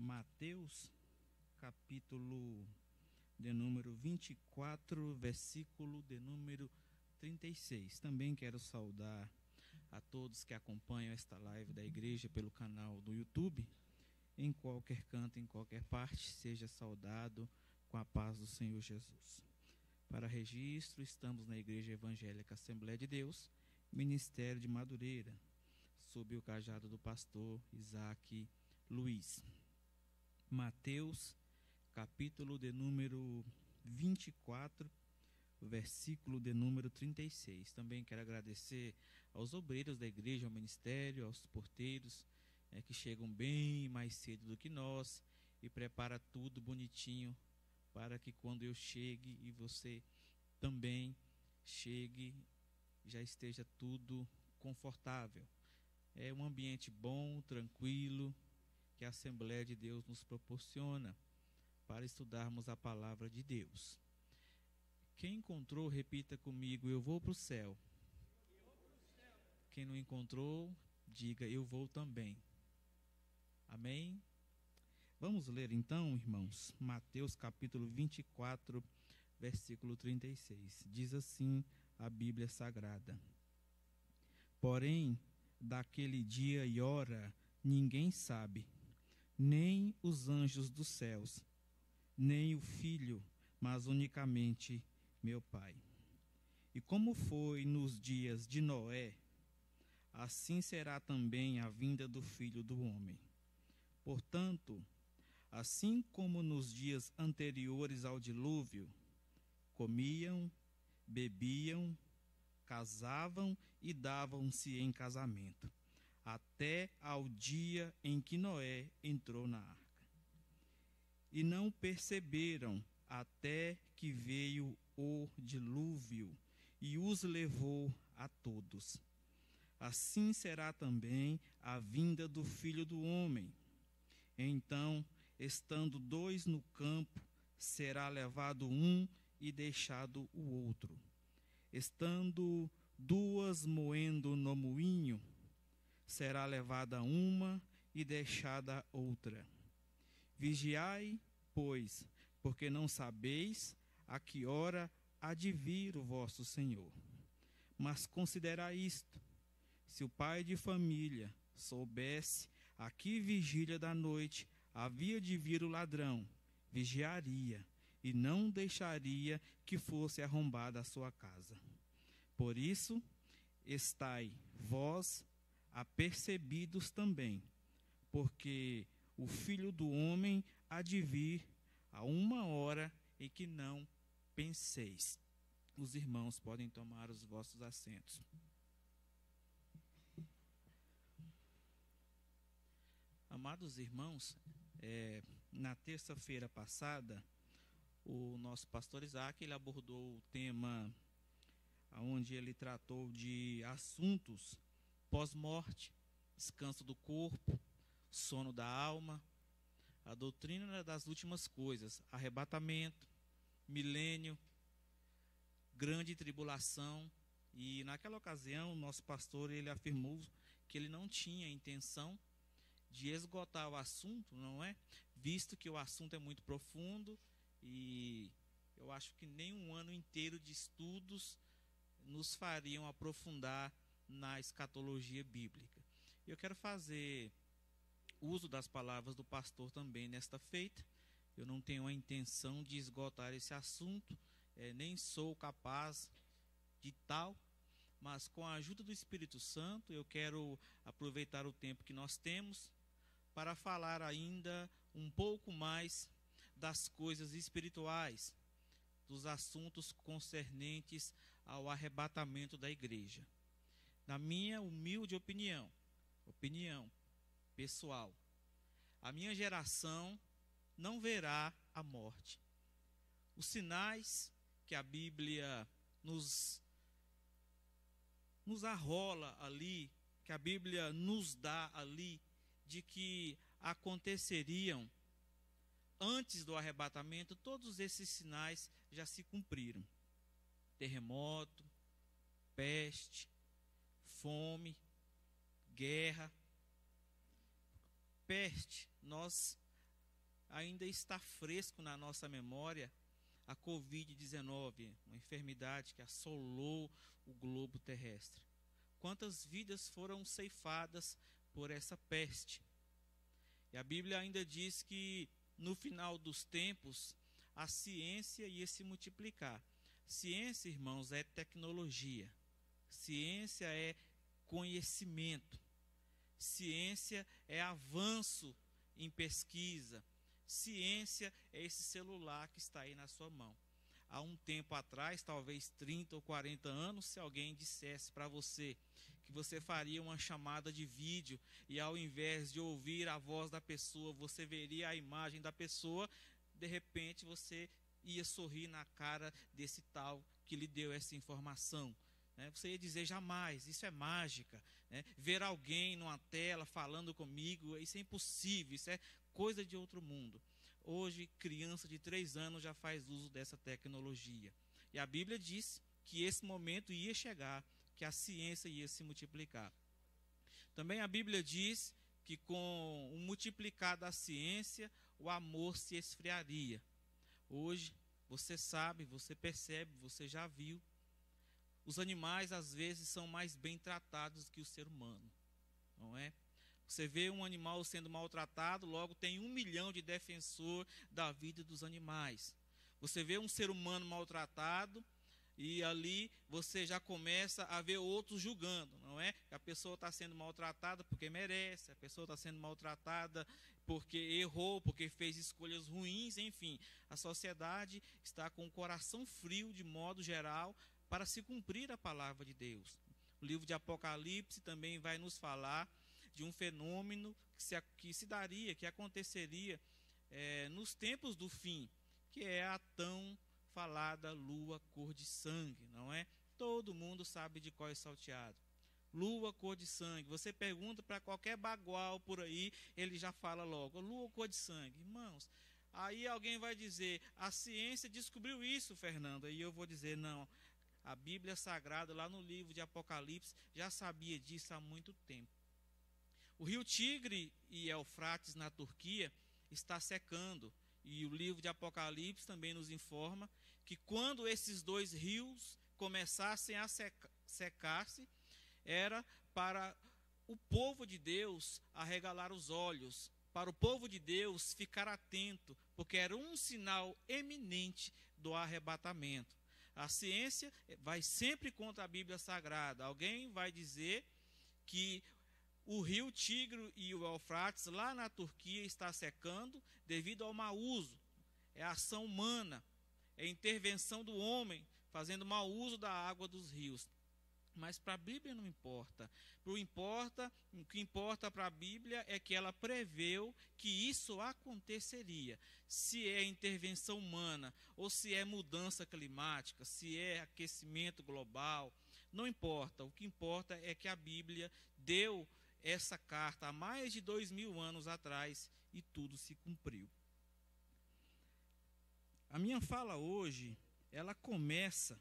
Mateus, capítulo de número 24, versículo de número 36. Também quero saudar a todos que acompanham esta live da igreja pelo canal do YouTube. Em qualquer canto, em qualquer parte, seja saudado com a paz do Senhor Jesus. Para registro, estamos na Igreja Evangélica Assembleia de Deus, Ministério de Madureira, sob o cajado do pastor Isaac Luiz. Mateus, capítulo de número 24, versículo de número 36. Também quero agradecer aos obreiros da igreja, ao ministério, aos porteiros, que chegam bem mais cedo do que nós e prepara tudo bonitinho para que quando eu chegue e você também chegue, já esteja tudo confortável. É um ambiente bom, tranquilo, que a Assembleia de Deus nos proporciona para estudarmos a palavra de Deus. Quem encontrou, repita comigo: eu vou para o céu. Quem não encontrou, diga: eu vou também. Amém? Vamos ler então, irmãos, Mateus capítulo 24, versículo 36. Diz assim a Bíblia Sagrada: porém, daquele dia e hora ninguém sabe, nem os anjos dos céus, nem o Filho, mas unicamente meu Pai. E como foi nos dias de Noé, assim será também a vinda do Filho do Homem. Portanto, assim como nos dias anteriores ao dilúvio, comiam, bebiam, casavam e davam-se em casamento, até ao dia em que Noé entrou na arca. E não perceberam até que veio o dilúvio e os levou a todos. Assim será também a vinda do Filho do Homem. Então, estando dois no campo, será levado um e deixado o outro. Estando duas moendo no moinho, será levada uma e deixada outra. Vigiai, pois, porque não sabeis a que hora há de vir o vosso Senhor. Mas considerai isto: se o pai de família soubesse a que vigília da noite havia de vir o ladrão, vigiaria e não deixaria que fosse arrombada a sua casa. Por isso, estai vós apercebidos também, porque o Filho do Homem há de vir a uma hora em que não penseis. Os irmãos podem tomar os vossos assentos. Amados irmãos, na terça-feira passada, o nosso pastor Isaac ele abordou o tema onde ele tratou de assuntos pós-morte, descanso do corpo, sono da alma, a doutrina das últimas coisas, arrebatamento, milênio, grande tribulação. E naquela ocasião, o nosso pastor ele afirmou que ele não tinha intenção de esgotar o assunto, não é? Visto que o assunto é muito profundo e eu acho que nem um ano inteiro de estudos nos fariam aprofundar na escatologia bíblica. Eu quero fazer uso das palavras do pastor também nesta feita. Eu não tenho a intenção de esgotar esse assunto, nem sou capaz de tal, mas com a ajuda do Espírito Santo eu quero aproveitar o tempo que nós temos para falar ainda um pouco mais das coisas espirituais, dos assuntos concernentes ao arrebatamento da igreja. Na minha humilde opinião pessoal, a minha geração não verá a morte. Os sinais que a Bíblia nos arrola ali, que a Bíblia nos dá ali, de que aconteceriam antes do arrebatamento, todos esses sinais já se cumpriram. Terremoto, peste, fome, guerra. Peste, nós ainda está fresco na nossa memória a Covid-19, uma enfermidade que assolou o globo terrestre. Quantas vidas foram ceifadas por essa peste? E a Bíblia ainda diz que no final dos tempos a ciência ia se multiplicar. Ciência, irmãos, é tecnologia. Ciência é conhecimento. Ciência é avanço em pesquisa. Ciência é esse celular que está aí na sua mão. Há um tempo atrás, talvez 30 ou 40 anos, se alguém dissesse para você que você faria uma chamada de vídeo e ao invés de ouvir a voz da pessoa, você veria a imagem da pessoa, de repente você ia sorrir na cara desse tal que lhe deu essa informação. Você ia dizer: jamais, isso é mágica. Ver alguém numa tela falando comigo, isso é impossível, isso é coisa de outro mundo. Hoje, criança de 3 anos já faz uso dessa tecnologia. E a Bíblia diz que esse momento ia chegar, que a ciência ia se multiplicar. Também a Bíblia diz que com o multiplicar da ciência, o amor se esfriaria. Hoje, você sabe, você percebe, você já viu, os animais às vezes são mais bem tratados que o ser humano, não é? Você vê um animal sendo maltratado, logo tem 1 milhão de defensor da vida dos animais. Você vê um ser humano maltratado e ali você já começa a ver outros julgando, não é? A pessoa está sendo maltratada porque merece, a pessoa está sendo maltratada porque errou, porque fez escolhas ruins, enfim. A sociedade está com o coração frio de modo geral para se cumprir a palavra de Deus. O livro de Apocalipse também vai nos falar de um fenômeno que se daria, que aconteceria nos tempos do fim, que é a tão falada lua cor de sangue, não é? Todo mundo sabe de qual é salteado. Lua cor de sangue. Você pergunta para qualquer bagual por aí, ele já fala logo: lua cor de sangue. Irmãos, aí alguém vai dizer: a ciência descobriu isso, Fernando. Aí eu vou dizer: não, a Bíblia Sagrada, lá no livro de Apocalipse, já sabia disso há muito tempo. O rio Tigre e Eufrates, na Turquia, está secando. E o livro de Apocalipse também nos informa que quando esses 2 rios começassem a secar-se, era para o povo de Deus arregalar os olhos, para o povo de Deus ficar atento, porque era um sinal eminente do arrebatamento. A ciência vai sempre contra a Bíblia Sagrada. Alguém vai dizer que o rio Tigre e o Eufrates, lá na Turquia, está secando devido ao mau uso. É a ação humana, é a intervenção do homem, fazendo mau uso da água dos rios. Mas para a Bíblia não importa. O que importa para a Bíblia é que ela preveu que isso aconteceria. Se é intervenção humana, ou se é mudança climática, se é aquecimento global, não importa. O que importa é que a Bíblia deu essa carta há mais de 2000 anos atrás e tudo se cumpriu. A minha fala hoje, ela começa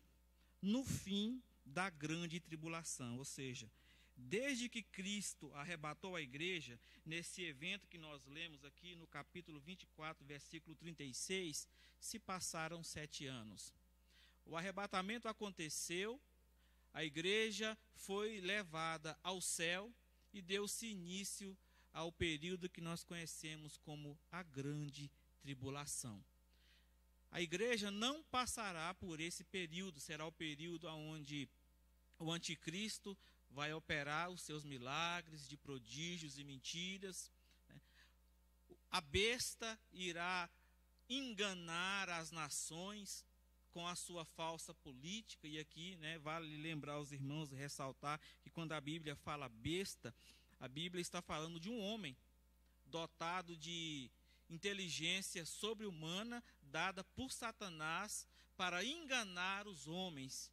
no fim da grande tribulação, ou seja, desde que Cristo arrebatou a igreja, nesse evento que nós lemos aqui no capítulo 24, versículo 36, se passaram 7 anos. O arrebatamento aconteceu, a igreja foi levada ao céu e deu-se início ao período que nós conhecemos como a grande tribulação. A igreja não passará por esse período, será o período onde o anticristo vai operar os seus milagres de prodígios e mentiras. A besta irá enganar as nações com a sua falsa política, e aqui vale lembrar aos irmãos e ressaltar que quando a Bíblia fala besta, a Bíblia está falando de um homem dotado de inteligência sobre-humana dada por Satanás para enganar os homens.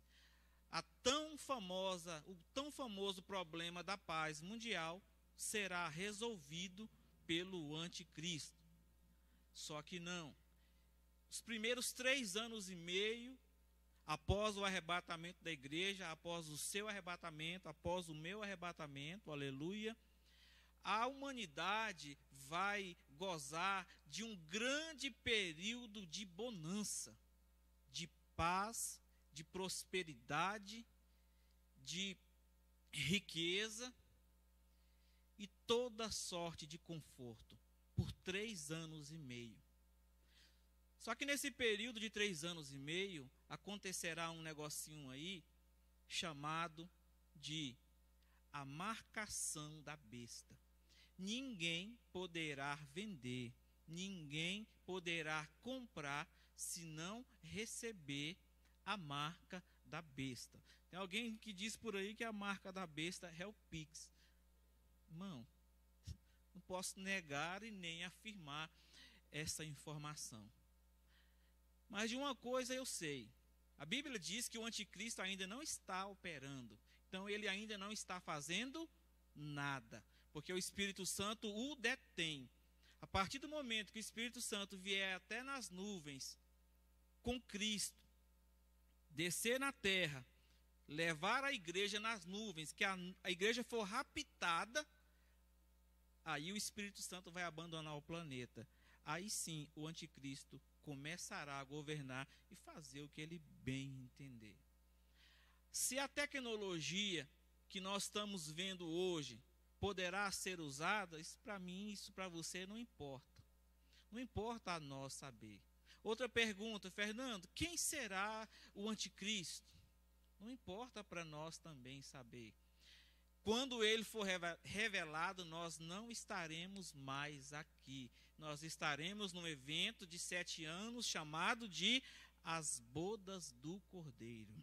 O tão famoso problema da paz mundial será resolvido pelo anticristo. Só que não. Os primeiros 3 anos e meio, após o arrebatamento da igreja, após o seu arrebatamento, após o meu arrebatamento, aleluia, a humanidade vai gozar de um grande período de bonança, de paz, de prosperidade, de riqueza e toda sorte de conforto por 3 anos e meio. Só que nesse período de 3 anos e meio acontecerá um negocinho aí chamado de a marcação da besta. Ninguém poderá vender, ninguém poderá comprar se não receber a marca da besta. Tem alguém que diz por aí que a marca da besta é o Pix. Irmão, não posso negar e nem afirmar essa informação. Mas de uma coisa eu sei. A Bíblia diz que o anticristo ainda não está operando. Então ele ainda não está fazendo nada, porque o Espírito Santo o detém. A partir do momento que o Espírito Santo vier até nas nuvens com Cristo, descer na terra, levar a igreja nas nuvens, que a igreja for raptada, aí o Espírito Santo vai abandonar o planeta. Aí sim o anticristo começará a governar e fazer o que ele bem entender. Se a tecnologia que nós estamos vendo hoje poderá ser usada, isso para mim, isso para você não importa. Não importa a nós saber. Outra pergunta, Fernando, quem será o anticristo? Não importa para nós também saber. Quando ele for revelado, nós não estaremos mais aqui. Nós estaremos num evento de 7 anos chamado de As Bodas do Cordeiro.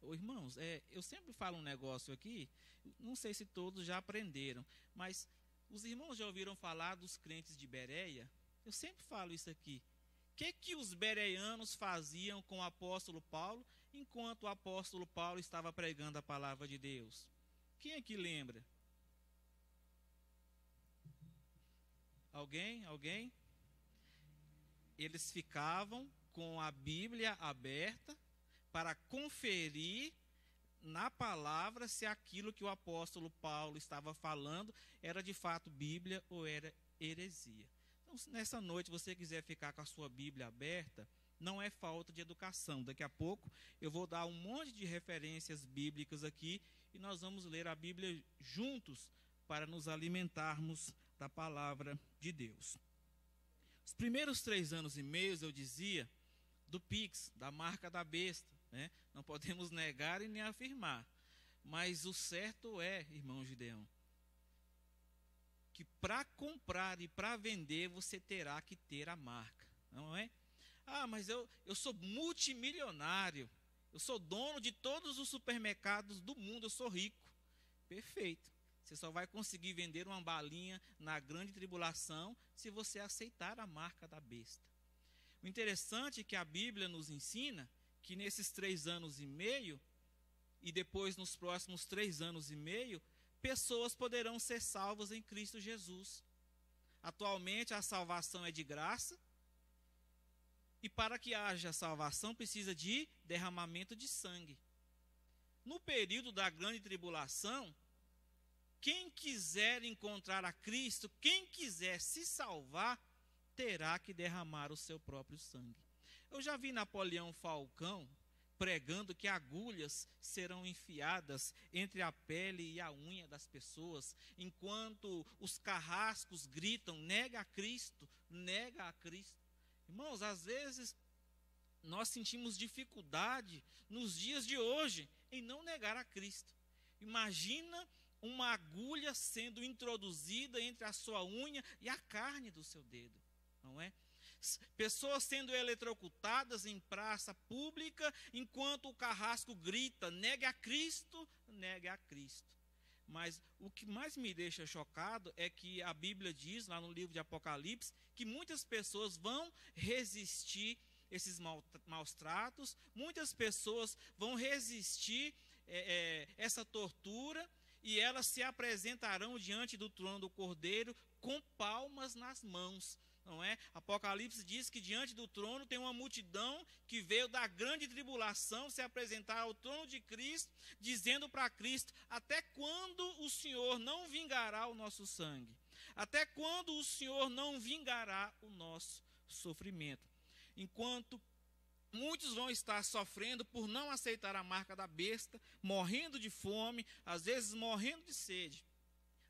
Ô, irmãos, eu sempre falo um negócio aqui, não sei se todos já aprenderam, mas os irmãos já ouviram falar dos crentes de Bereia? Eu sempre falo isso aqui. O que os bereanos faziam com o apóstolo Paulo, enquanto o apóstolo Paulo estava pregando a palavra de Deus? Quem aqui lembra? Alguém? Eles ficavam com a Bíblia aberta para conferir na palavra se aquilo que o apóstolo Paulo estava falando era de fato Bíblia ou era heresia. Então, se nessa noite você quiser ficar com a sua Bíblia aberta, não é falta de educação. Daqui a pouco eu vou dar um monte de referências bíblicas aqui e nós vamos ler a Bíblia juntos para nos alimentarmos da palavra de Deus. Os primeiros 3 anos e meio, eu dizia, do Pix, da marca da besta, né? Não podemos negar e nem afirmar. Mas o certo é, irmão Gideão, que para comprar e para vender você terá que ter a marca, não é? Ah, mas eu sou multimilionário, eu sou dono de todos os supermercados do mundo, eu sou rico. Perfeito. Você só vai conseguir vender uma balinha na grande tribulação se você aceitar a marca da besta. O interessante é que a Bíblia nos ensina que nesses 3 anos e meio, e depois nos próximos 3 anos e meio, pessoas poderão ser salvas em Cristo Jesus. Atualmente a salvação é de graça, e para que haja salvação precisa de derramamento de sangue. No período da grande tribulação, quem quiser encontrar a Cristo, quem quiser se salvar, terá que derramar o seu próprio sangue. Eu já vi Napoleão Falcão pregando que agulhas serão enfiadas entre a pele e a unha das pessoas, enquanto os carrascos gritam, nega a Cristo, nega a Cristo. Irmãos, às vezes nós sentimos dificuldade nos dias de hoje em não negar a Cristo. Imagina uma agulha sendo introduzida entre a sua unha e a carne do seu dedo, não é? Pessoas sendo eletrocutadas em praça pública, enquanto o carrasco grita, negue a Cristo, negue a Cristo. Mas o que mais me deixa chocado é que a Bíblia diz, lá no livro de Apocalipse, que muitas pessoas vão resistir esses maus tratos, muitas pessoas vão resistir essa tortura, e elas se apresentarão diante do trono do Cordeiro com palmas nas mãos. Não é? Apocalipse diz que diante do trono tem uma multidão que veio da grande tribulação se apresentar ao trono de Cristo, dizendo para Cristo: até quando o Senhor não vingará o nosso sangue? Até quando o Senhor não vingará o nosso sofrimento? Enquanto muitos vão estar sofrendo por não aceitar a marca da besta, morrendo de fome, às vezes morrendo de sede,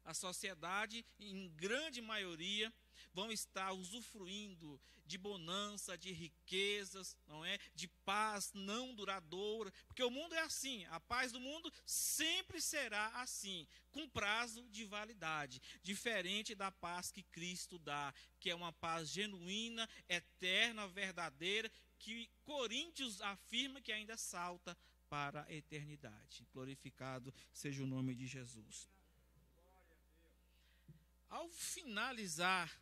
a sociedade, em grande maioria, vão estar usufruindo de bonança, de riquezas, não é? De paz não duradoura, porque o mundo é assim, a paz do mundo sempre será assim, com prazo de validade, diferente da paz que Cristo dá, que é uma paz genuína, eterna, verdadeira, que Coríntios afirma que ainda salta para a eternidade. Glorificado seja o nome de Jesus. Ao finalizar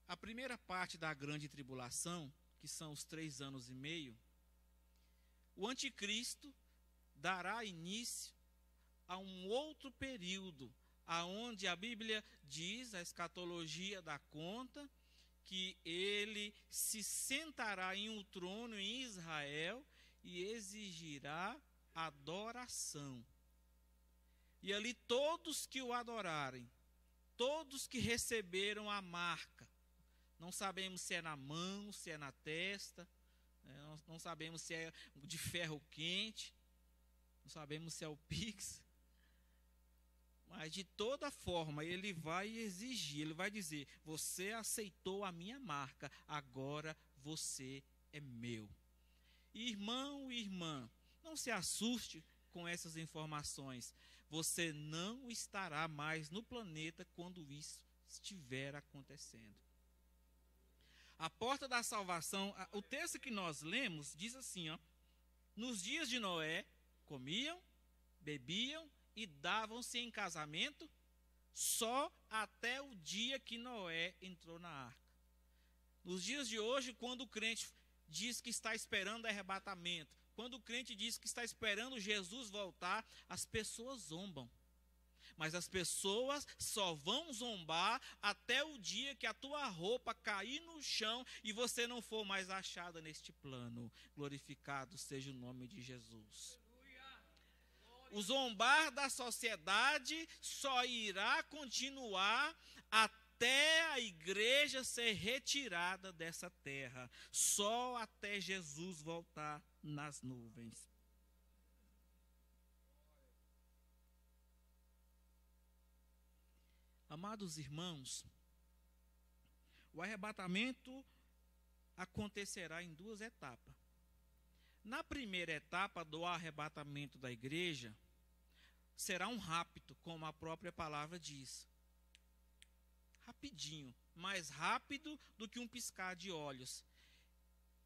a primeira parte da grande tribulação, que são os 3 anos e meio, o anticristo dará início a um outro período, aonde a Bíblia diz, a escatologia dá conta, que ele se sentará em um trono em Israel e exigirá adoração. E ali todos que o adorarem, todos que receberam a marca, não sabemos se é na mão, se é na testa, não sabemos se é de ferro quente, não sabemos se é o Pix, mas de toda forma ele vai exigir, ele vai dizer: você aceitou a minha marca, agora você é meu. Irmão e irmã, não se assuste com essas informações, você não estará mais no planeta quando isso estiver acontecendo. A porta da salvação, o texto que nós lemos diz assim, ó: nos dias de Noé, comiam, bebiam e davam-se em casamento, só até o dia que Noé entrou na arca. Nos dias de hoje, quando o crente diz que está esperando arrebatamento, quando o crente diz que está esperando Jesus voltar, as pessoas zombam. Mas as pessoas só vão zombar até o dia que a tua roupa cair no chão e você não for mais achada neste plano. Glorificado seja o nome de Jesus. O zombar da sociedade só irá continuar até a igreja ser retirada dessa terra. Só até Jesus voltar nas nuvens. Amados irmãos, o arrebatamento acontecerá em 2 etapas. Na primeira etapa do arrebatamento da igreja, será um rapto, como a própria palavra diz. Rapidinho, mais rápido do que um piscar de olhos.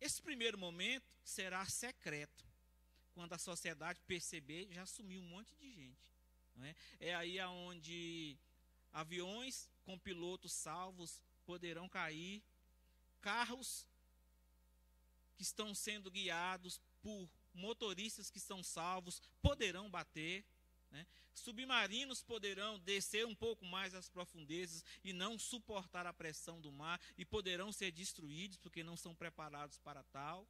Esse primeiro momento será secreto. Quando a sociedade perceber, já sumiu um monte de gente. Não é? É aí onde aviões com pilotos salvos poderão cair, carros que estão sendo guiados por motoristas que estão salvos poderão bater, né? Submarinos poderão descer um pouco mais às profundezas e não suportar a pressão do mar e poderão ser destruídos porque não são preparados para tal.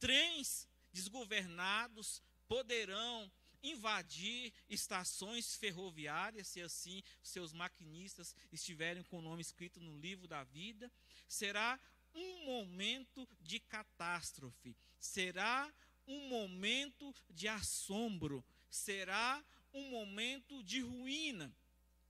Trens desgovernados poderão invadir estações ferroviárias, se assim seus maquinistas estiverem com o nome escrito no livro da vida. Será um momento de catástrofe, será um momento de assombro, será um momento de ruína,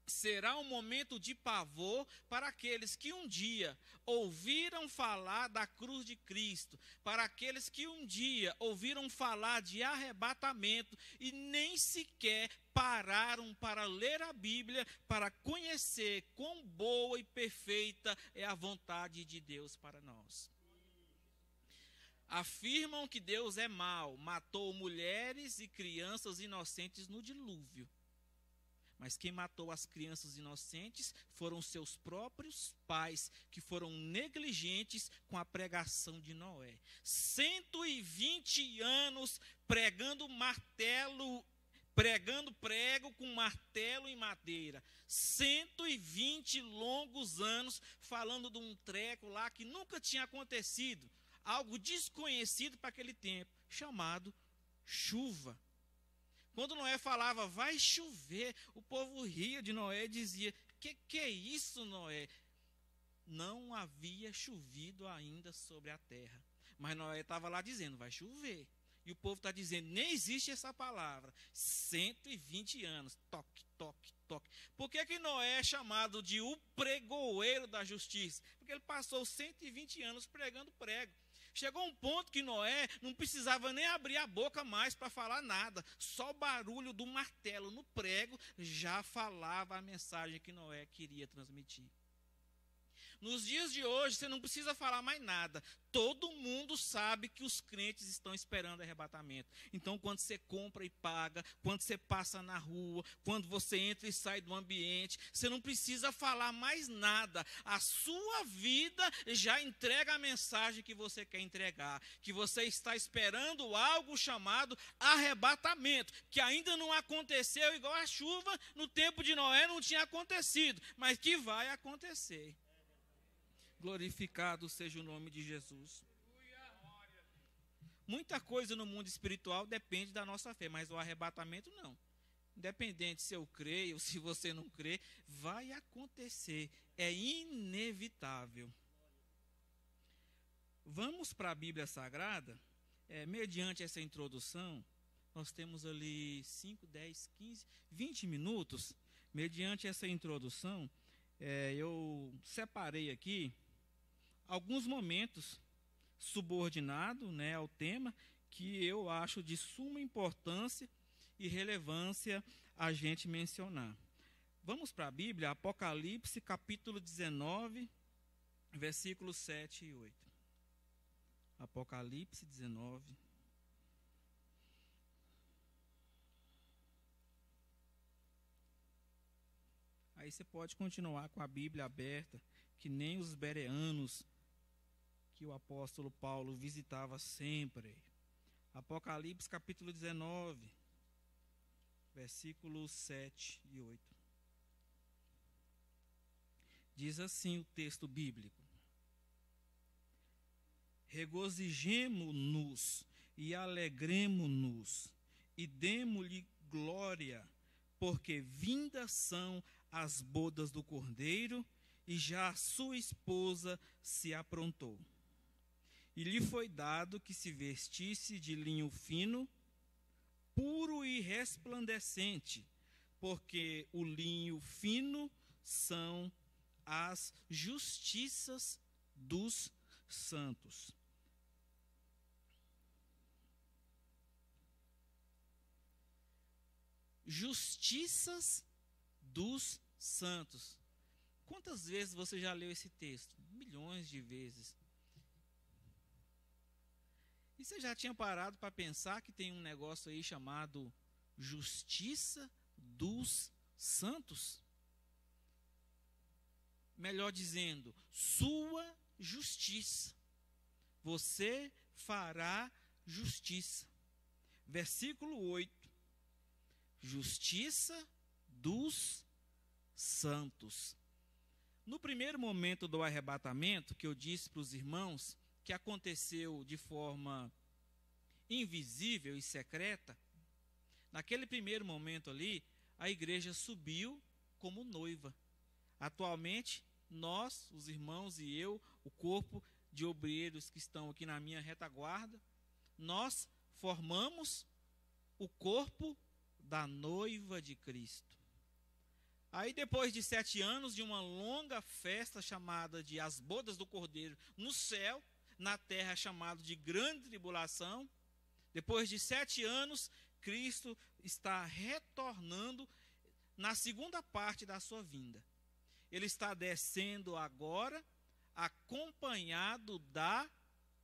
será um momento de pavor para aqueles que um dia ouviram falar da cruz de Cristo, para aqueles que um dia ouviram falar de arrebatamento e nem sequer pararam para ler a Bíblia, para conhecer quão boa e perfeita é a vontade de Deus para nós. Afirmam que Deus é mau, matou mulheres e crianças inocentes no dilúvio. Mas quem matou as crianças inocentes foram seus próprios pais, que foram negligentes com a pregação de Noé. 120 anos pregando martelo pregando prego com martelo e madeira. 120 longos anos falando de um treco lá que nunca tinha acontecido. Algo desconhecido para aquele tempo, chamado chuva. Quando Noé falava, vai chover, o povo ria de Noé e dizia, que é isso, Noé? Não havia chovido ainda sobre a terra. Mas Noé estava lá dizendo, vai chover. E o povo está dizendo, nem existe essa palavra. 120 anos, toque, toque, toque. Por que Noé é chamado de o pregoeiro da justiça? Porque ele passou 120 anos pregando prego. Chegou um ponto que Noé não precisava nem abrir a boca mais para falar nada. Só o barulho do martelo no prego já falava a mensagem que Noé queria transmitir. Nos dias de hoje, você não precisa falar mais nada. Todo mundo sabe que os crentes estão esperando arrebatamento. Então, quando você compra e paga, quando você passa na rua, quando você entra e sai do ambiente, você não precisa falar mais nada. A sua vida já entrega a mensagem que você quer entregar. Que você está esperando algo chamado arrebatamento, que ainda não aconteceu igual a chuva no tempo de Noé não tinha acontecido, mas que vai acontecer. Glorificado seja o nome de Jesus. Muita coisa no mundo espiritual depende da nossa fé, mas o arrebatamento não. Independente se eu creio ou se você não crê, vai acontecer. É inevitável. Vamos para a Bíblia Sagrada. Mediante essa introdução, nós temos ali 5, 10, 15, 20 minutos. Mediante essa introdução, eu separei aqui alguns momentos subordinados, ao tema que eu acho de suma importância e relevância a gente mencionar. Vamos para a Bíblia, Apocalipse capítulo 19, versículos 7 e 8. Apocalipse 19. Aí você pode continuar com a Bíblia aberta, que nem os bereanos que o apóstolo Paulo visitava sempre. Apocalipse capítulo 19, versículos 7 e 8. Diz assim o texto bíblico: regozijemo-nos e alegremo-nos e demo-lhe glória, porque vindas são as bodas do Cordeiro, e já a sua esposa se aprontou. E lhe foi dado que se vestisse de linho fino, puro e resplandecente, porque o linho fino são as justiças dos santos. Justiças dos santos. Quantas vezes você já leu esse texto? Milhões de vezes. E você já tinha parado para pensar que tem um negócio aí chamado justiça dos santos? Melhor dizendo, sua justiça. Você fará justiça. Versículo 8. Justiça dos santos. No primeiro momento do arrebatamento, que eu disse para os irmãos, que aconteceu de forma invisível e secreta, naquele primeiro momento ali, a igreja subiu como noiva. Atualmente, nós, os irmãos e eu, o corpo de obreiros que estão aqui na minha retaguarda, nós formamos o corpo da noiva de Cristo. Aí depois de 7 anos de uma longa festa chamada de As Bodas do Cordeiro no céu, na terra chamado de grande tribulação, depois de 7 anos, Cristo está retornando na segunda parte da sua vinda. Ele está descendo agora acompanhado da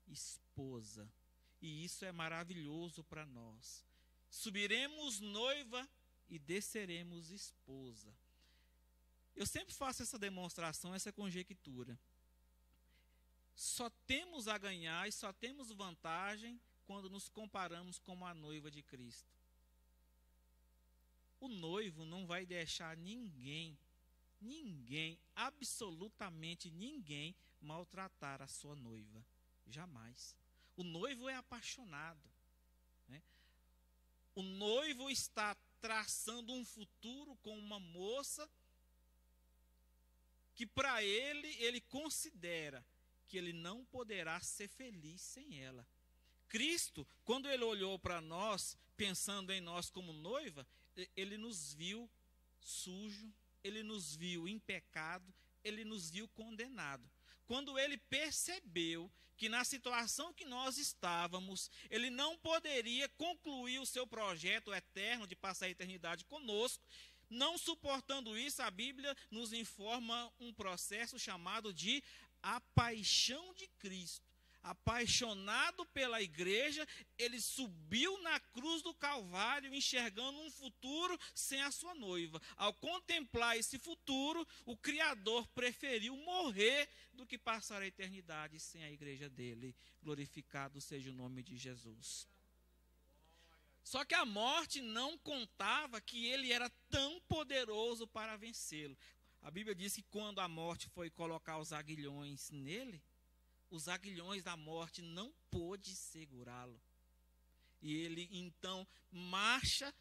esposa. E isso é maravilhoso para nós. Subiremos noiva e desceremos esposa. Eu sempre faço essa demonstração, essa conjectura. Só temos a ganhar e só temos vantagem quando nos comparamos com a noiva de Cristo. O noivo não vai deixar ninguém, absolutamente ninguém, maltratar a sua noiva. Jamais. O noivo é apaixonado, né? O noivo está traçando um futuro com uma moça que para ele considera que ele não poderá ser feliz sem ela. Cristo, quando ele olhou para nós, pensando em nós como noiva, ele nos viu sujo, ele nos viu em pecado, ele nos viu condenado. Quando ele percebeu que na situação que nós estávamos, ele não poderia concluir o seu projeto eterno de passar a eternidade conosco, não suportando isso, a Bíblia nos informa um processo chamado de a paixão de Cristo. Apaixonado pela igreja, ele subiu na cruz do Calvário, enxergando um futuro sem a sua noiva. Ao contemplar esse futuro, o Criador preferiu morrer do que passar a eternidade sem a igreja dele. Glorificado seja o nome de Jesus. Só que a morte não contava que ele era tão poderoso para vencê-lo. A Bíblia diz que quando a morte foi colocar os aguilhões nele, os aguilhões da morte não pôde segurá-lo. E ele então marcha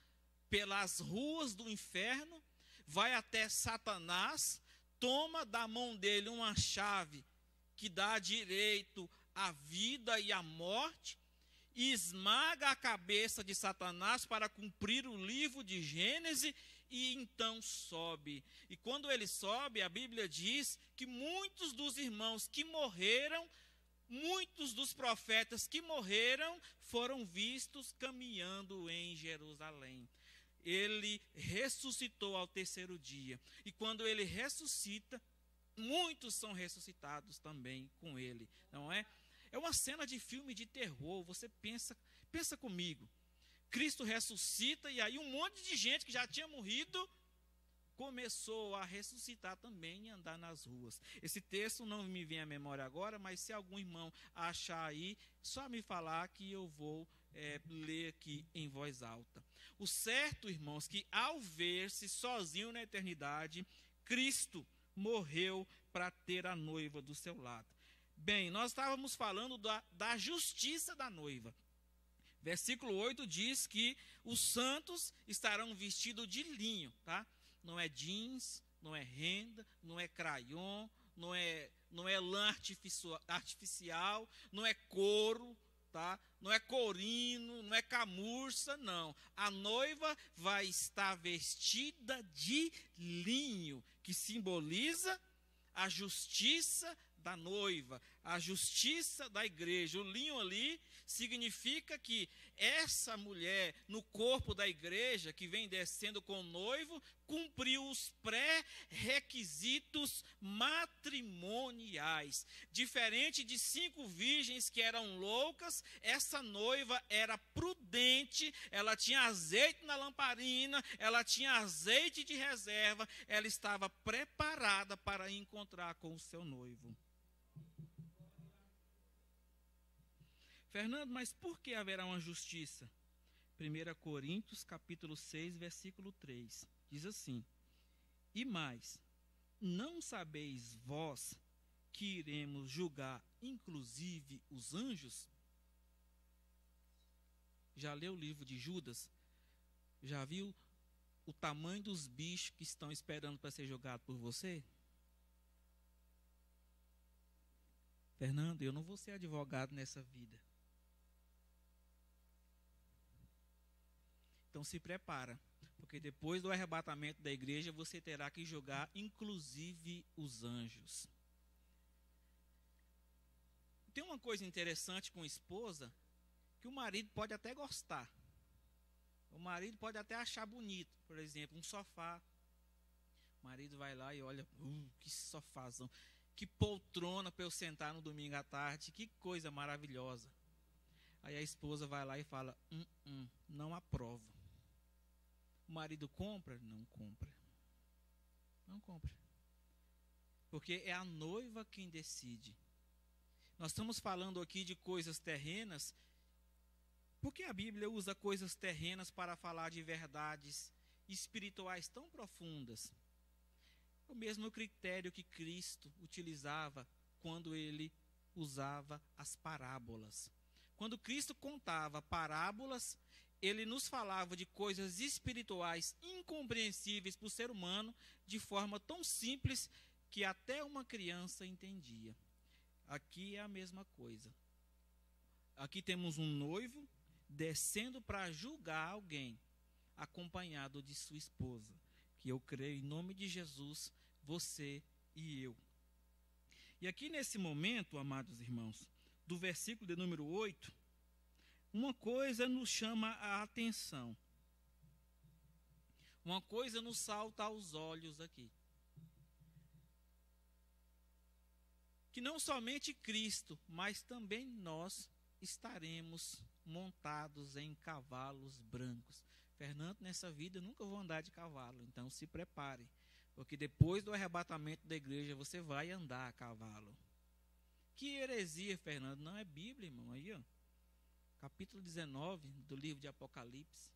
pelas ruas do inferno, vai até Satanás, toma da mão dele uma chave que dá direito à vida e à morte, e esmaga a cabeça de Satanás para cumprir o livro de Gênesis, e então sobe. E quando ele sobe, a Bíblia diz que muitos dos irmãos que morreram, muitos dos profetas que morreram, foram vistos caminhando em Jerusalém. Ele ressuscitou ao terceiro dia. E quando ele ressuscita, muitos são ressuscitados também com ele, não é? É uma cena de filme de terror. Você pensa comigo. Cristo ressuscita e aí um monte de gente que já tinha morrido começou a ressuscitar também e andar nas ruas. Esse texto não me vem à memória agora, mas se algum irmão achar aí, só me falar que eu vou ler aqui em voz alta. O certo, irmãos, que ao ver-se sozinho na eternidade, Cristo morreu para ter a noiva do seu lado. Bem, nós estávamos falando da justiça da noiva. Versículo 8 diz que os santos estarão vestidos de linho, tá? Não é jeans, não é renda, não é crayon, não é lã artificial, não é couro, tá? Não é corino, não é camurça, não. A noiva vai estar vestida de linho, que simboliza a justiça da noiva, a justiça da igreja. O linho ali significa que essa mulher no corpo da igreja, que vem descendo com o noivo, cumpriu os pré-requisitos matrimoniais. Diferente de 5 virgens que eram loucas, essa noiva era prudente, ela tinha azeite na lamparina, ela tinha azeite de reserva, ela estava preparada para encontrar com o seu noivo. Fernando, mas por que haverá uma justiça? 1 Coríntios, capítulo 6, versículo 3. Diz assim: e mais, não sabeis vós que iremos julgar inclusive os anjos? Já leu o livro de Judas? Já viu o tamanho dos bichos que estão esperando para ser julgado por você? Fernando, eu não vou ser advogado nessa vida. Então se prepara, porque depois do arrebatamento da igreja, você terá que julgar inclusive os anjos. Tem uma coisa interessante com a esposa, que o marido pode até gostar. O marido pode até achar bonito, por exemplo, um sofá. O marido vai lá e olha, que sofazão, que poltrona para eu sentar no domingo à tarde, que coisa maravilhosa. Aí a esposa vai lá e fala, não aprovo. O marido compra? Não compra. Não compra. Porque é a noiva quem decide. Nós estamos falando aqui de coisas terrenas. Por que a Bíblia usa coisas terrenas para falar de verdades espirituais tão profundas. O mesmo critério que Cristo utilizava quando ele usava as parábolas. Quando Cristo contava parábolas, ele nos falava de coisas espirituais incompreensíveis para o ser humano, de forma tão simples que até uma criança entendia. Aqui é a mesma coisa. Aqui temos um noivo descendo para julgar alguém, acompanhado de sua esposa, que eu creio em nome de Jesus, você e eu. E aqui nesse momento, amados irmãos, do versículo de número 8, uma coisa nos chama a atenção. Uma coisa nos salta aos olhos aqui. Que não somente Cristo, mas também nós estaremos montados em cavalos brancos. Fernando, nessa vida eu nunca vou andar de cavalo, então se prepare, porque depois do arrebatamento da igreja você vai andar a cavalo. Que heresia, Fernando? Não é Bíblia, irmão, aí ó. Capítulo 19 do livro de Apocalipse.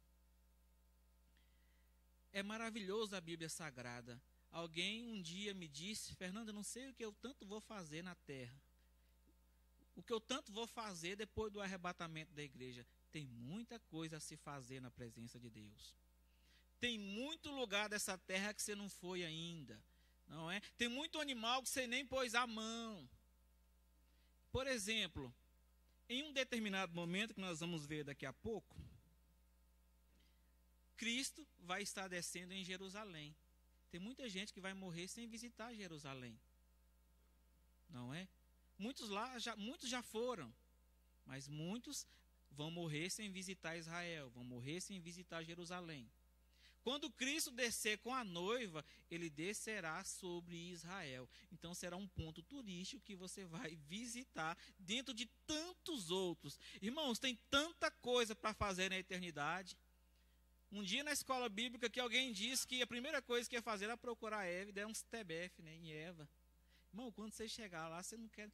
É maravilhoso a Bíblia Sagrada. Alguém um dia me disse, Fernando, eu não sei o que eu tanto vou fazer na terra. O que eu tanto vou fazer depois do arrebatamento da igreja. Tem muita coisa a se fazer na presença de Deus. Tem muito lugar dessa terra que você não foi ainda, não é? Tem muito animal que você nem pôs a mão. Por exemplo, em um determinado momento, que nós vamos ver daqui a pouco, Cristo vai estar descendo em Jerusalém. Tem muita gente que vai morrer sem visitar Jerusalém, não é? Muitos já foram, mas muitos vão morrer sem visitar Israel, vão morrer sem visitar Jerusalém. Quando Cristo descer com a noiva, ele descerá sobre Israel. Então será um ponto turístico que você vai visitar dentro de tantos outros. Irmãos, tem tanta coisa para fazer na eternidade. Um dia na escola bíblica que alguém disse que a primeira coisa que ia fazer era procurar Eva e der uns TBF, né, em Eva. Irmão, quando você chegar lá, você não quer...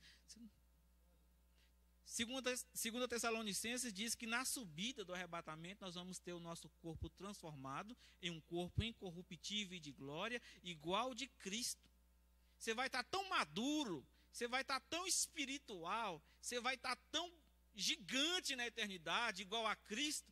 Segunda Tessalonicenses diz que na subida do arrebatamento nós vamos ter o nosso corpo transformado em um corpo incorruptível e de glória, igual de Cristo. Você vai estar tão maduro, você vai estar tão espiritual, você vai estar tão gigante na eternidade, igual a Cristo.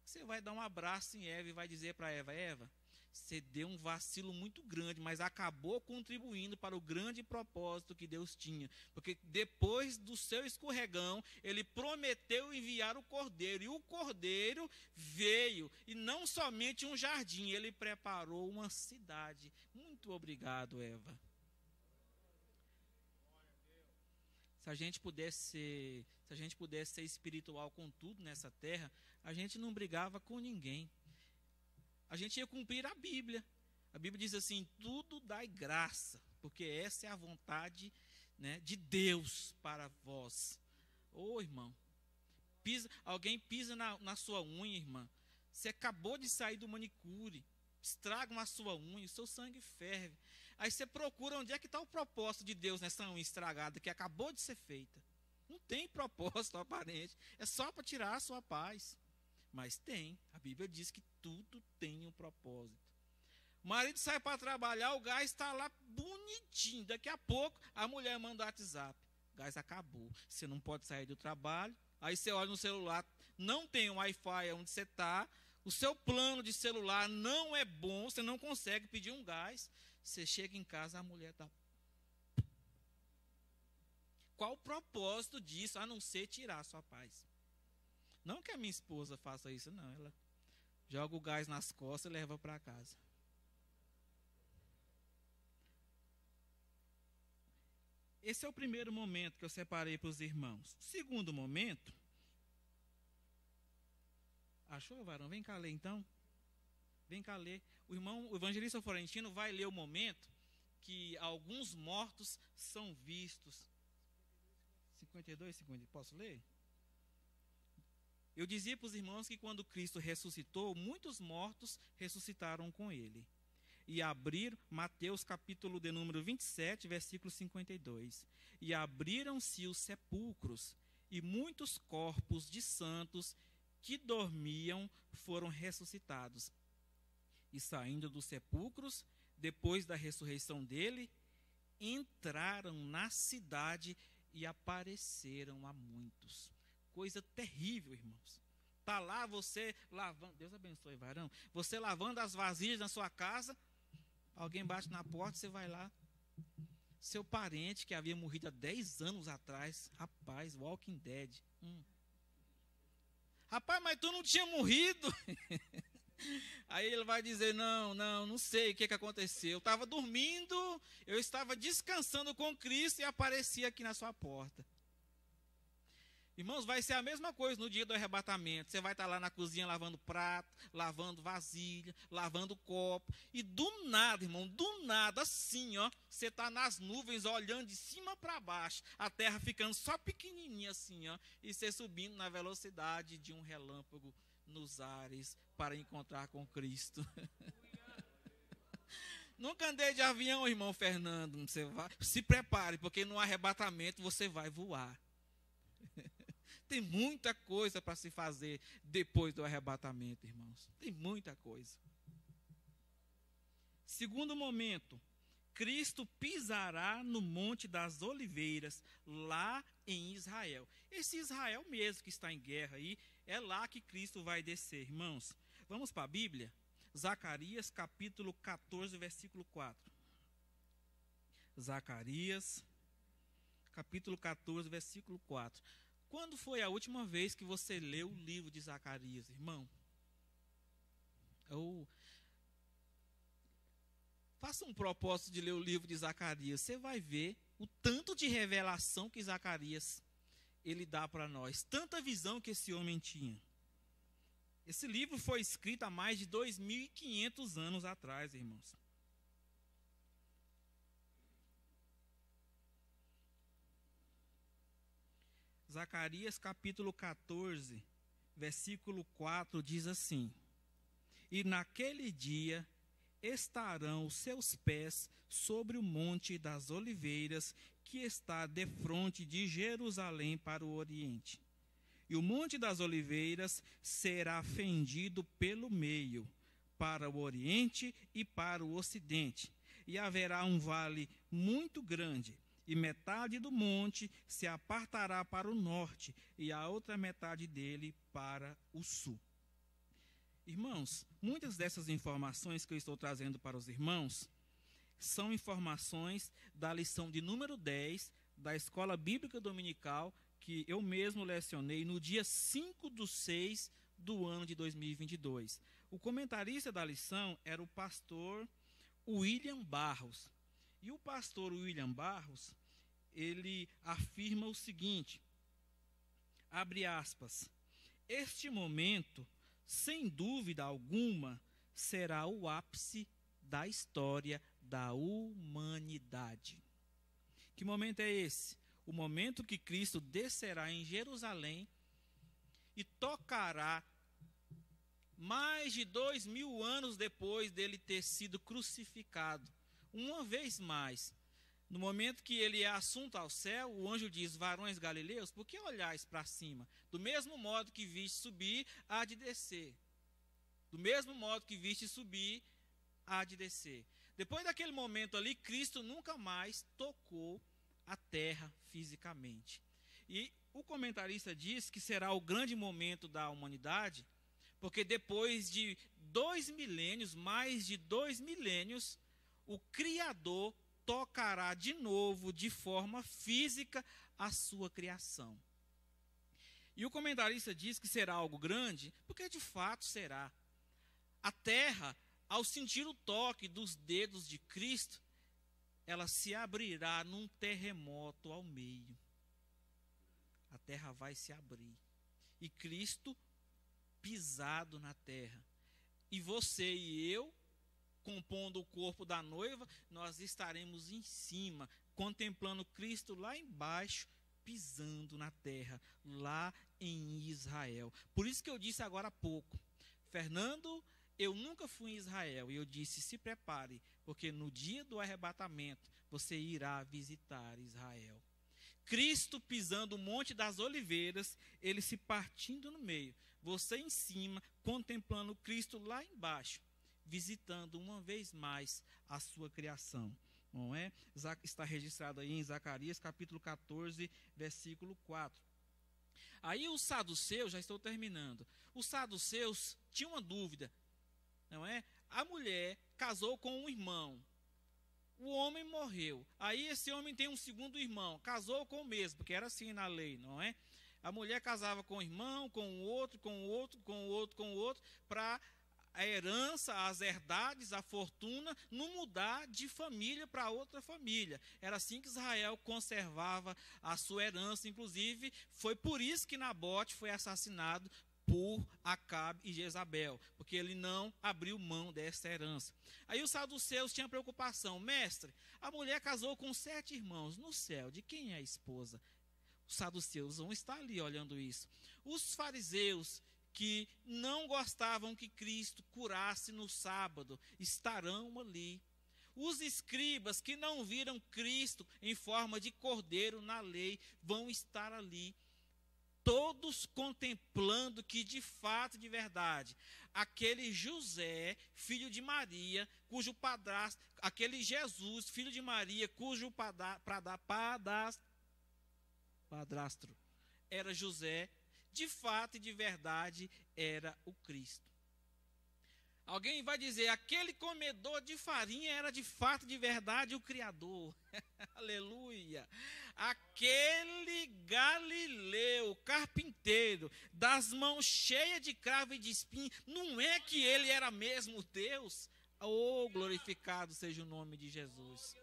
Você vai dar um abraço em Eva e vai dizer para Eva, Eva, você deu um vacilo muito grande, mas acabou contribuindo para o grande propósito que Deus tinha. Porque depois do seu escorregão, ele prometeu enviar o Cordeiro. E o Cordeiro veio. E não somente um jardim, ele preparou uma cidade. Muito obrigado, Eva. Se a gente pudesse ser espiritual com tudo nessa terra, a gente não brigava com ninguém. A gente ia cumprir a Bíblia. A Bíblia diz assim, tudo dai graça, porque essa é a vontade, né, de Deus para vós. Ô, irmão, alguém pisa na sua unha, irmã. Você acabou de sair do manicure, estragam a sua unha, o seu sangue ferve. Aí você procura onde é que está o propósito de Deus nessa unha estragada, que acabou de ser feita. Não tem propósito aparente, é só para tirar a sua paz. Mas tem, a Bíblia diz que tudo tem um propósito. O marido sai para trabalhar, o gás está lá bonitinho. Daqui a pouco, a mulher manda o WhatsApp. O gás acabou, você não pode sair do trabalho. Aí você olha no celular, não tem um Wi-Fi onde você está. O seu plano de celular não é bom, você não consegue pedir um gás. Você chega em casa, a mulher está... Qual o propósito disso, a não ser tirar a sua paz? Não que a minha esposa faça isso, não. Ela joga o gás nas costas e leva para casa. Esse é o primeiro momento que eu separei para os irmãos. O segundo momento... Achou, varão? Vem cá ler, então. Vem cá ler. O evangelista Florentino vai ler o momento que alguns mortos são vistos. 52, 50. Posso ler? Eu dizia para os irmãos que quando Cristo ressuscitou, muitos mortos ressuscitaram com ele. E abriram, Mateus capítulo de número 27, versículo 52. E abriram-se os sepulcros, e muitos corpos de santos que dormiam foram ressuscitados. E saindo dos sepulcros, depois da ressurreição dele, entraram na cidade e apareceram a muitos. Coisa terrível, irmãos. Está lá você lavando, Deus abençoe, varão. Você lavando as vasilhas na sua casa, alguém bate na porta, você vai lá. Seu parente que havia morrido há 10 anos atrás, rapaz, Walking Dead. Rapaz, mas tu não tinha morrido? Aí ele vai dizer, não sei o que aconteceu. Eu estava dormindo, eu estava descansando com Cristo e apareci aqui na sua porta. Irmãos, vai ser a mesma coisa no dia do arrebatamento. Você vai estar lá na cozinha lavando prato, lavando vasilha, lavando copo. E do nada, irmão, do nada, assim, ó, você está nas nuvens olhando de cima para baixo. A terra ficando só pequenininha assim, ó. E você subindo na velocidade de um relâmpago nos ares para encontrar com Cristo. Nunca andei de avião, irmão Fernando. Você vai, se prepare, porque no arrebatamento você vai voar. Tem muita coisa para se fazer depois do arrebatamento, irmãos. Tem muita coisa. Segundo momento, Cristo pisará no Monte das Oliveiras, lá em Israel. Esse Israel mesmo que está em guerra aí, é lá que Cristo vai descer, irmãos. Vamos para a Bíblia? Zacarias capítulo 14, versículo 4. Zacarias capítulo 14, versículo 4. Quando foi a última vez que você leu o livro de Zacarias, irmão? Faça um propósito de ler o livro de Zacarias. Você vai ver o tanto de revelação que Zacarias ele dá para nós. Tanta visão que esse homem tinha. Esse livro foi escrito há mais de 2.500 anos atrás, irmãos. Zacarias capítulo 14, versículo 4 diz assim: E naquele dia estarão os seus pés sobre o monte das oliveiras, que está defronte de Jerusalém para o oriente. E o monte das oliveiras será fendido pelo meio, para o oriente e para o ocidente. E haverá um vale muito grande, e metade do monte se apartará para o norte, e a outra metade dele para o sul. Irmãos, muitas dessas informações que eu estou trazendo para os irmãos são informações da lição de número 10 da Escola Bíblica Dominical, que eu mesmo lecionei no dia 5/6 do ano de 2022. O comentarista da lição era o pastor William Barros. E o pastor William Barros, ele afirma o seguinte, abre aspas, este momento, sem dúvida alguma, será o ápice da história da humanidade. Que momento é esse? O momento que Cristo descerá em Jerusalém e tocará mais de 2.000 anos depois dele ter sido crucificado. Uma vez mais, no momento que ele é assunto ao céu, o anjo diz, varões galileus, por que olhais para cima? Do mesmo modo que viste subir, há de descer. Do mesmo modo que viste subir, há de descer. Depois daquele momento ali, Cristo nunca mais tocou a terra fisicamente. E o comentarista diz que será o grande momento da humanidade, porque depois de 2 milênios, mais de 2 milênios, o Criador tocará de novo, de forma física, a sua criação. E o comentarista diz que será algo grande, porque de fato será. A terra, ao sentir o toque dos dedos de Cristo, ela se abrirá num terremoto ao meio. A terra vai se abrir. E Cristo pisado na terra. E você e eu, compondo o corpo da noiva, nós estaremos em cima, contemplando Cristo lá embaixo, pisando na terra, lá em Israel. Por isso que eu disse agora há pouco, Fernando, eu nunca fui em Israel, e eu disse, se prepare, porque no dia do arrebatamento, você irá visitar Israel. Cristo pisando o Monte das Oliveiras, ele se partindo no meio, você em cima, contemplando Cristo lá embaixo, visitando uma vez mais a sua criação. Não é? Está registrado aí em Zacarias capítulo 14, versículo 4. Aí os saduceus, já estou terminando, os saduceus tinham uma dúvida, não é? A mulher casou com um irmão, o homem morreu, aí esse homem tem um segundo irmão, casou com o mesmo, porque era assim na lei, não é? A mulher casava com o irmão, com o outro, com o outro, com o outro, com o outro, para a herança, as herdades, a fortuna, não mudar de família para outra família. Era assim que Israel conservava a sua herança. Inclusive, foi por isso que Nabote foi assassinado por Acabe e Jezabel, porque ele não abriu mão dessa herança. Aí os saduceus tinham preocupação: mestre, a mulher casou com 7 irmãos, no céu, de quem é a esposa? Os saduceus vão estar ali olhando isso. Os fariseus, que não gostavam que Cristo curasse no sábado, estarão ali. Os escribas que não viram Cristo em forma de cordeiro na lei, vão estar ali. Todos contemplando que de fato, de verdade, aquele José, filho de Maria, cujo padrasto, aquele Jesus, filho de Maria, cujo padrasto era José, de fato e de verdade era o Cristo. Alguém vai dizer, aquele comedor de farinha era de fato e de verdade o Criador. Aleluia. Aquele Galileu, carpinteiro, das mãos cheias de cravo e de espinho, não é que ele era mesmo Deus? Oh, glorificado seja o nome de Jesus.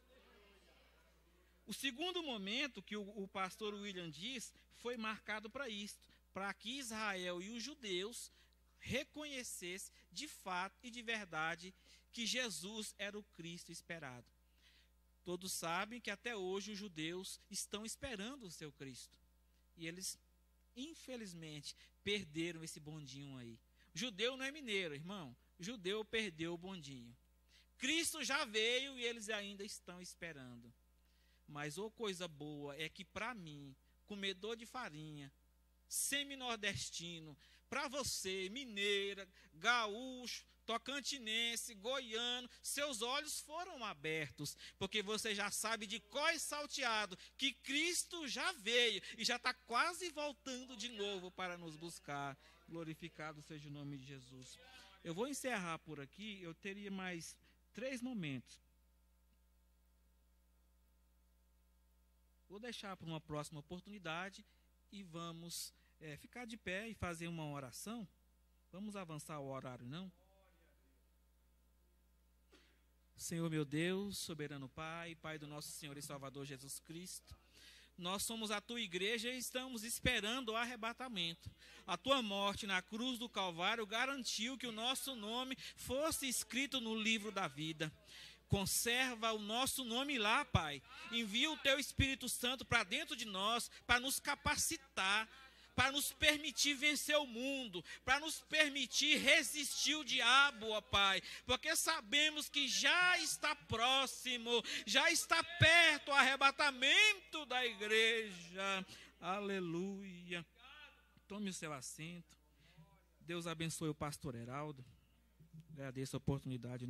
O segundo momento que o pastor William diz foi marcado para isto, para que Israel e os judeus reconhecessem de fato e de verdade que Jesus era o Cristo esperado. Todos sabem que até hoje os judeus estão esperando o seu Cristo. E eles, infelizmente, perderam esse bondinho aí. Judeu não é mineiro, irmão. Judeu perdeu o bondinho. Cristo já veio e eles ainda estão esperando. Mas coisa boa é que para mim, comedor de farinha, semi-nordestino, para você, mineira, gaúcho, tocantinense, goiano, seus olhos foram abertos, porque você já sabe de cor salteado que Cristo já veio e já está quase voltando de novo para nos buscar. Glorificado seja o nome de Jesus. Eu vou encerrar por aqui, eu teria mais 3 momentos. Vou deixar para uma próxima oportunidade e vamos ficar de pé e fazer uma oração. Vamos avançar o horário, não? Senhor meu Deus, soberano Pai, Pai do nosso Senhor e Salvador Jesus Cristo, nós somos a Tua igreja e estamos esperando o arrebatamento. A Tua morte na cruz do Calvário garantiu que o nosso nome fosse escrito no livro da vida. Conserva o nosso nome lá, Pai. Envia o Teu Espírito Santo para dentro de nós, para nos capacitar, para nos permitir vencer o mundo, para nos permitir resistir o diabo, ó Pai, porque sabemos que já está próximo, já está perto o arrebatamento da igreja. Aleluia. Tome o seu assento. Deus abençoe o pastor Heraldo. Agradeço a oportunidade.